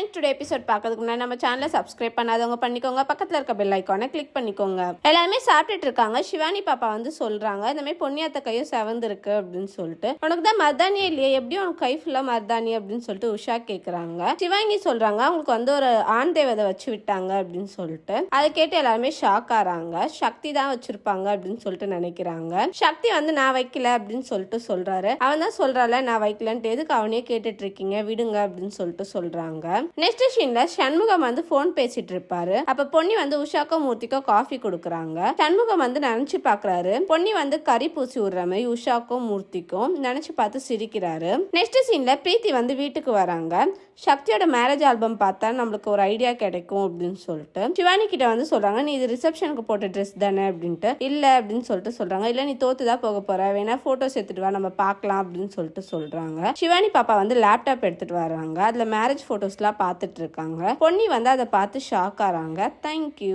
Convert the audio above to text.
Darling, today episode பார்க்கறதுக்கு முன்னாடி நம்ம சேனலை சப்ஸ்கிரைப் பண்ணாதவங்க பண்ணிக்கோங்க. பக்கத்தில் இருக்க பெல் ஐக்கானை கிளிக் பண்ணிக்கோங்க. எல்லாருமே சாப்பிட்டுட்டு இருக்காங்க. சிவானி பாப்பா வந்து சொல்றாங்க, இந்த மாதிரி பொன்னியாத்த கையும் செவந்திருக்கு அப்படின்னு சொல்லிட்டு. உனக்கு தான் மருதானியே இல்லையே, எப்படி உனக்கு கை ஃபுல்லா மருதானி அப்படின்னு சொல்லிட்டு உஷா கேட்குறாங்க. சிவாங்கி சொல்றாங்க, அவங்களுக்கு வந்து ஒரு ஆண் தேவதை வச்சு விட்டாங்க அப்படின்னு சொல்லிட்டு. அதை கேட்டு எல்லாருமே ஷாக் ஆறாங்க. சக்தி தான் வச்சிருப்பாங்க அப்படின்னு சொல்லிட்டு நினைக்கிறாங்க. சக்தி வந்து நான் வைக்கல அப்படின்னு சொல்லிட்டு சொல்றாரு. அவன் தான் சொல்றால நான் வைக்கலன்ட்டு, எதுக்கு அவனையே கேட்டுட்டு இருக்கீங்க, விடுங்க அப்படின்னு சொல்லிட்டு சொல்றாங்க. நெக்ஸ்ட் சீன்ல சண்முகம் வந்து போன் பேசிட்டு இருப்பாரு. அப்ப பொன்னி வந்து உஷாக்கோ மூர்த்திக்கோ காஃபி கொடுக்குறாங்க. சண்முகம் வந்து நினைச்சு பாக்குறாரு, பொன்னி வந்து கறி பூசி விடுற மாதிரி உஷாக்கும் மூர்த்திக்கும் நினைச்சு பார்த்து சிரிக்கிறாரு. நெக்ஸ்ட் சீன்ல பிரீத்தி வந்து வீட்டுக்கு வராங்க. சக்தியோட மேரேஜ் ஆல்பம் பார்த்தா நம்மளுக்கு ஒரு ஐடியா கிடைக்கும் அப்படின்னு சொல்லிட்டு சிவானி கிட்ட வந்து சொல்றாங்க, நீ இது ரிசப்ஷனுக்கு போட்ட ட்ரெஸ் தானே அப்படின்ட்டு. இல்ல அப்படின்னு சொல்லிட்டு சொல்றாங்க. இல்ல நீ தோத்துதான் போக போற, வேணா போட்டோஸ் எடுத்துட்டு வா, நம்ம பார்க்கலாம் அப்படின்னு சொல்லிட்டு சொல்றாங்க. சிவானி பாப்பா வந்து லேப்டாப் எடுத்துட்டு வராங்க. அதுல மேரேஜ் போட்டோஸ்லாம் பார்த்துட்டு இருக்காங்க. பொன்னி வந்து அதை பார்த்து ஷாக் ஆறாங்க. தேங்க்யூ.